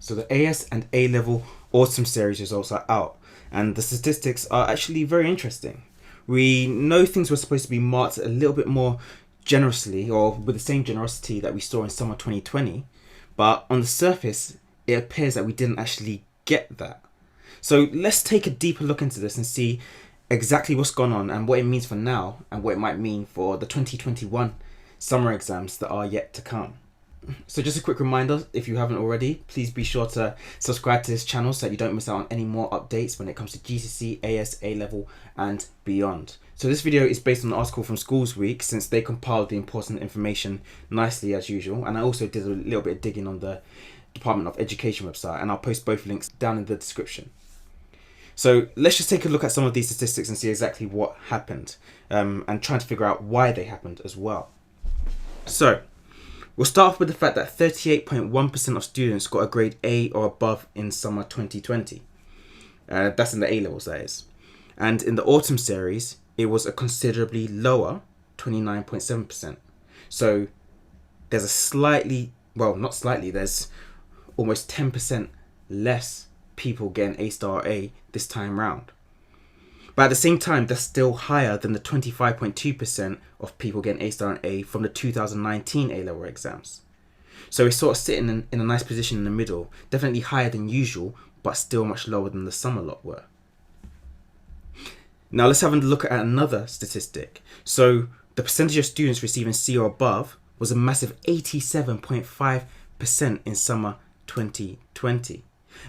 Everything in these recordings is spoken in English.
So the AS and A-level autumn series results are out, and the statistics are actually very interesting. We know things were supposed to be marked a little bit more generously, or with the same generosity that we saw in summer 2020, but on the surface, it appears that we didn't actually get that. So let's take a deeper look into this and see exactly what's gone on and what it means for now and what it might mean for the 2021 summer exams that are yet to come. So just a quick reminder, if you haven't already, please be sure to subscribe to this channel so that you don't miss out on any more updates when it comes to GCSE, AS, A-level and beyond. So this video is based on an article from Schools Week, since they compiled the important information nicely as usual, and I also did a little bit of digging on the Department of Education website, and I'll post both links down in the description. So let's just take a look at some of these statistics and see exactly what happened, and trying to figure out why they happened as well. So we'll start off with the fact that 38.1% of students got a grade A or above in summer 2020. That's in the A-levels, that is. And in the autumn series, it was a considerably lower 29.7%. So there's a slightly, well, not slightly, there's almost 10% less people getting A star or A this time round. But at the same time, that's still higher than the 25.2% of people getting A star and A from the 2019 A-level exams. So it's sort of sitting in a nice position in the middle, definitely higher than usual, but still much lower than the summer lot were. Now let's have a look at another statistic. So the percentage of students receiving C or above was a massive 87.5% in summer 2020.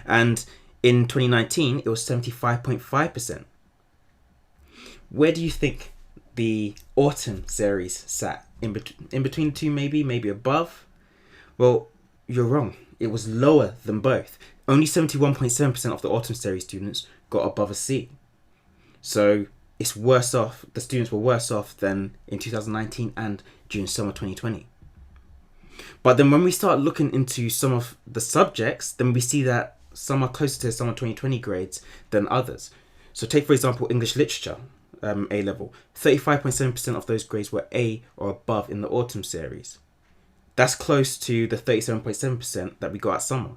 And in 2019, it was 75.5%. Where do you think the autumn series sat? In between the two, maybe above? Well, you're wrong. It was lower than both. Only 71.7% of the autumn series students got above a C. So it's worse off. The students were worse off than in 2019 and during summer 2020. But then when we start looking into some of the subjects, then we see that some are closer to summer 2020 grades than others. So take, for example, English literature, A-level. 35.7% of those grades were A or above in the autumn series. That's close to the 37.7% that we got at summer,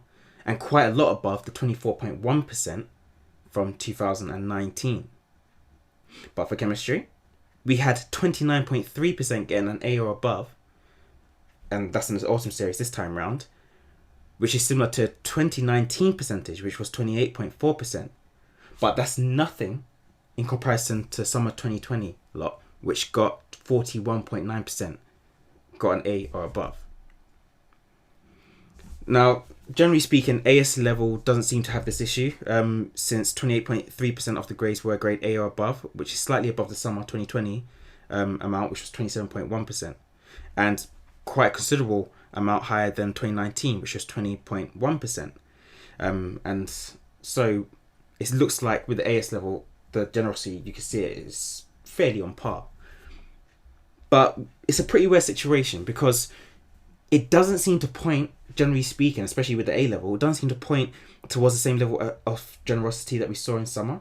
and quite a lot above the 24.1% from 2019. But for chemistry, we had 29.3% getting an A or above, and that's in the autumn series this time round, which is similar to 2019 percentage, which was 28.4%. But that's nothing in comparison to summer 2020 lot, which got 41.9% got an A or above. Now, generally speaking, AS level doesn't seem to have this issue, since 28.3% of the grades were grade A or above, which is slightly above the summer 2020 amount, which was 27.1%, and quite a considerable amount higher than 2019, which was 20.1%. And so it looks like with the AS level, the generosity, you can see it is fairly on par. But it's a pretty weird situation, because it doesn't seem to point, generally speaking, especially with the A level, it doesn't seem to point towards the same level of generosity that we saw in summer.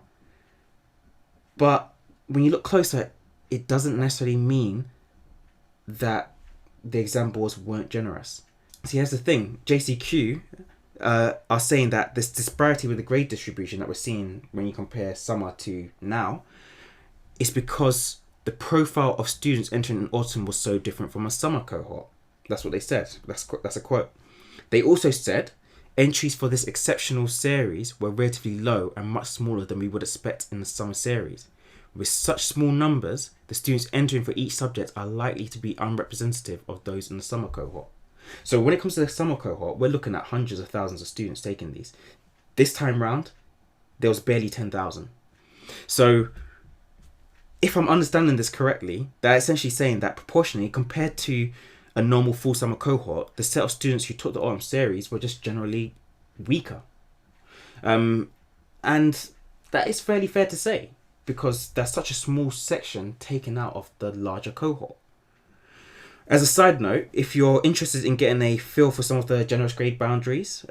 But when you look closer, it doesn't necessarily mean that the exam boards weren't generous. See, here's the thing. JCQ are saying that this disparity with the grade distribution that we're seeing when you compare summer to now is because the profile of students entering in autumn was so different from a summer cohort. That's what they said. That's a quote. They also said entries for this exceptional series were relatively low and much smaller than we would expect in the summer series. With such small numbers, the students entering for each subject are likely to be unrepresentative of those in the summer cohort. So when it comes to the summer cohort, we're looking at hundreds of thousands of students taking these. This time round, there was barely 10,000. So if I'm understanding this correctly, they're essentially saying that proportionally, compared to a normal full summer cohort, the set of students who took the autumn series were just generally weaker. And that is fairly fair to say, because there's such a small section taken out of the larger cohort. As a side note, if you're interested in getting a feel for some of the generous grade boundaries,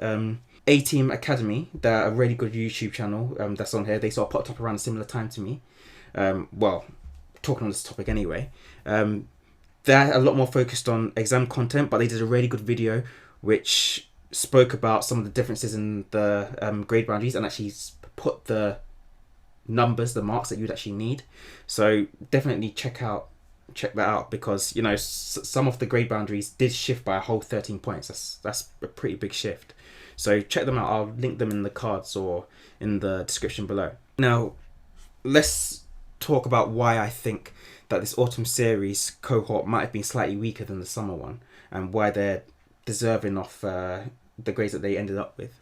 A-Team Academy, they're a really good YouTube channel that's on here. They sort of popped up around a similar time to me. Well, talking on this topic anyway. They're a lot more focused on exam content, but they did a really good video which spoke about some of the differences in the grade boundaries and actually put the numbers, the marks that you'd actually need. So definitely check that out, because some of the grade boundaries did shift by a whole 13 points. That's a pretty big shift. So check them out. I'll link them in the cards or in the description below. Now, let's talk about why I think that this autumn series cohort might have been slightly weaker than the summer one, and why they're deserving of the grades that they ended up with.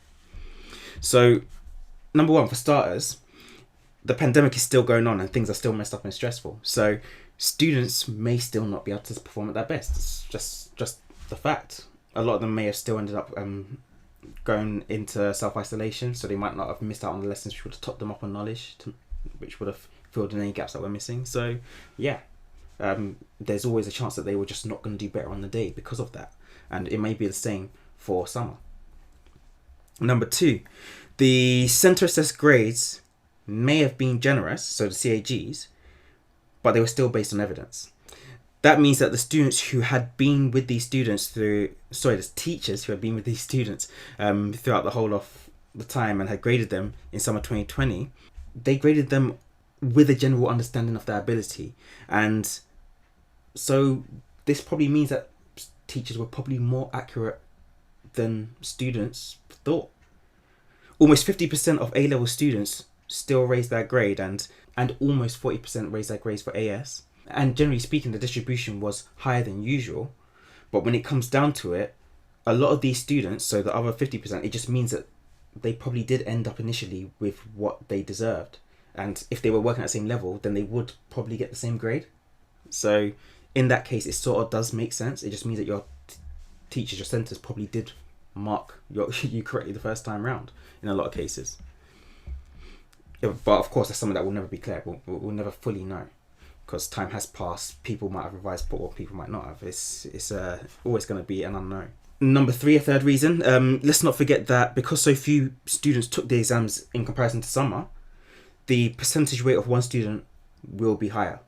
So, number one, for starters, the pandemic is still going on and things are still messed up and stressful. So students may still not be able to perform at their best. It's just the fact. A lot of them may have still ended up going into self-isolation, so they might not have missed out on the lessons which would have topped them up on knowledge, which would have filled in any gaps that were missing. So yeah, there's always a chance that they were just not going to do better on the day because of that. And it may be the same for summer. Number two, the centre assessed grades may have been generous, so the CAGs, but they were still based on evidence. That means that the students who had been with these students the teachers who had been with these students throughout the whole of the time and had graded them in summer 2020, they graded them with a general understanding of their ability. And so this probably means that teachers were probably more accurate than students thought. Almost 50% of A-level students still raised their grade, and almost 40% raised their grades for AS. And generally speaking, the distribution was higher than usual. But when it comes down to it, a lot of these students, so the other 50%, it just means that they probably did end up initially with what they deserved. And if they were working at the same level, then they would probably get the same grade. So in that case, it sort of does make sense. It just means that your teachers, your centres probably did mark you correctly the first time round in a lot of cases. But of course, that's something that will never be clear. We'll never fully know, because time has passed. People might have revised, but people might not have. It's always going to be an unknown. Number three, a third reason. Let's not forget that because so few students took the exams in comparison to summer, the percentage rate of one student will be higher.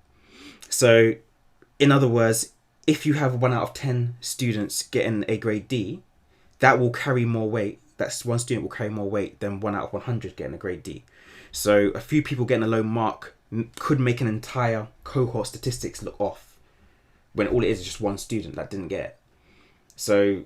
So, in other words, if you have 1 out of 10 students getting a grade D, that will carry more weight. That's one student will carry more weight than 1 out of 100 getting a grade D. So a few people getting a low mark could make an entire cohort statistics look off, when all it is just one student that didn't get it. So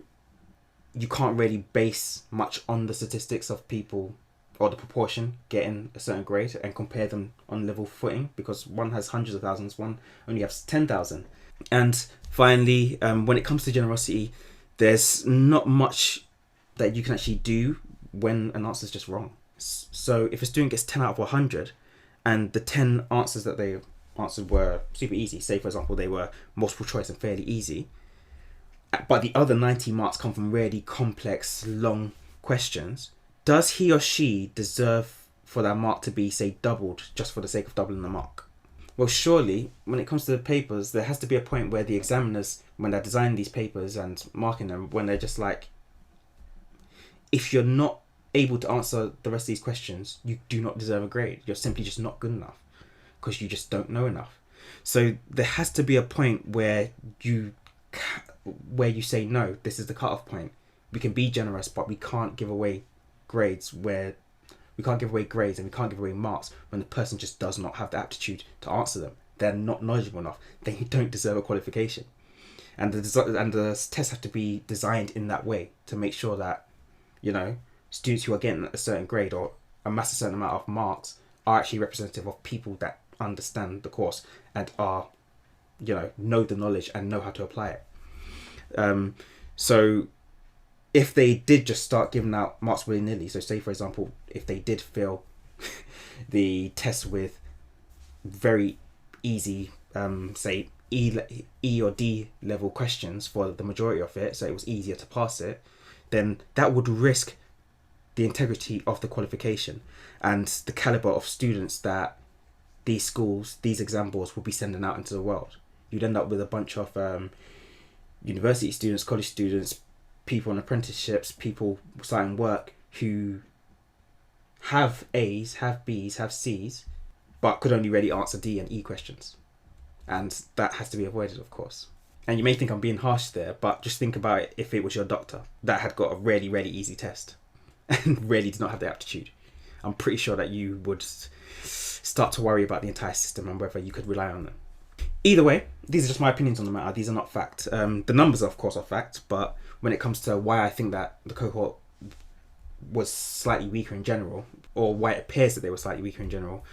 you can't really base much on the statistics of people or the proportion getting a certain grade and compare them on level footing, because one has hundreds of thousands, one only has 10,000. And finally, when it comes to generosity, there's not much that you can actually do when an answer is just wrong. So if a student gets 10 out of 100 and the 10 answers that they answered were super easy, say for example they were multiple choice and fairly easy, but the other 90 marks come from really complex, long questions, does he or she deserve for that mark to be, say, doubled just for the sake of doubling the mark? Well, surely, when it comes to the papers, there has to be a point where the examiners, when they're designing these papers and marking them, when they're just like, if you're not able to answer the rest of these questions, you do not deserve a grade. You're simply just not good enough because you just don't know enough. So there has to be a point where you say, no, this is the cutoff point. We can be generous, but we can't give away grades and we can't give away marks when the person just does not have the aptitude to answer them. They're not knowledgeable enough. Then you don't deserve a qualification. And the tests have to be designed in that way to make sure that, students who are getting a certain grade or amass a certain amount of marks are actually representative of people that understand the course and are, know the knowledge and know how to apply it. So if they did just start giving out marks willy-nilly, so say for example, if they did fail the test with very easy, say E or D level questions for the majority of it, so it was easier to pass it, then that would risk the integrity of the qualification and the caliber of students that these schools, these exam boards will be sending out into the world. You'd end up with a bunch of university students, college students, people on apprenticeships, people starting work who have A's, have B's, have C's, but could only really answer D and E questions. And that has to be avoided, of course. And you may think I'm being harsh there, but just think about it if it was your doctor that had got a really, really easy test and really did not have the aptitude. I'm pretty sure that you would start to worry about the entire system and whether you could rely on them. Either way, these are just my opinions on the matter. These are not fact. The numbers, of course, are fact, but when it comes to why I think that the cohort was slightly weaker in general, or why it appears that they were slightly weaker in general,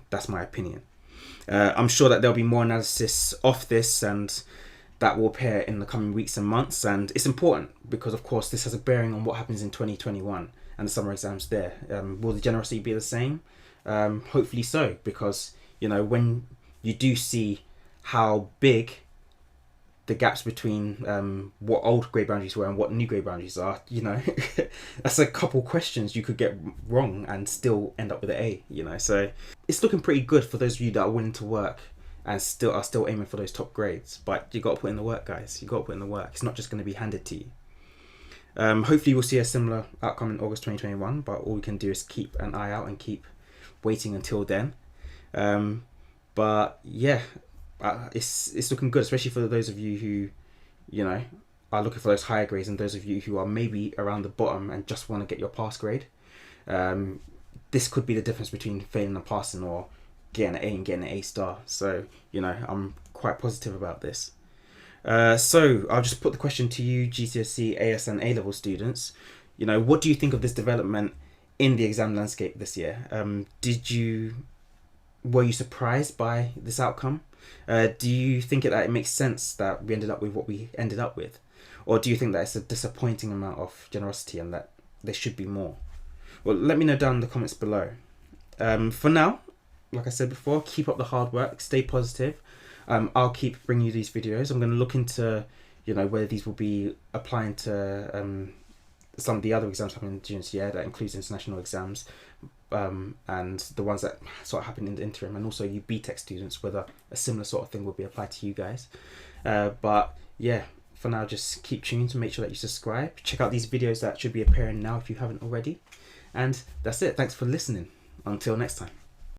that's my opinion. I'm sure that there'll be more analysis of this, and that will appear in the coming weeks and months, and it's important because, of course, this has a bearing on what happens in 2021 and the summer exams there. Will the generosity be the same? Hopefully so, because, you know, when you do see how big the gaps between what old grade boundaries were and what new grade boundaries are, you know, that's a couple questions you could get wrong and still end up with an A, you know. So it's looking pretty good for those of you that are willing to work and are still aiming for those top grades. But you got to put in the work, guys. You got to put in the work. It's not just going to be handed to you. Hopefully we'll see a similar outcome in August 2021, but all we can do is keep an eye out and keep waiting until then. But yeah, it's looking good, especially for those of you who, you know, are looking for those higher grades, and those of you who are maybe around the bottom and just want to get your pass grade. This could be the difference between failing and passing, or getting an A and getting an A star. So, you know, I'm quite positive about this. So I'll just put the question to you, GCSE, AS and A-level students. You know, what do you think of this development in the exam landscape this year? Were you surprised by this outcome? Do you think that it makes sense that we ended up with what we ended up with? Or do you think that it's a disappointing amount of generosity and that there should be more? Well, let me know down in the comments below. For now, like I said before, keep up the hard work, stay positive. I'll keep bringing you these videos. I'm going to look into, you know, whether these will be applying to some of the other exams happening during this year. That includes international exams, and the ones that sort of happen in the interim, and also you BTEC students, whether a similar sort of thing will be applied to you guys. But yeah, for now, just keep tuned to make sure that you subscribe. Check out these videos that should be appearing now if you haven't already. And that's it. Thanks for listening. Until next time.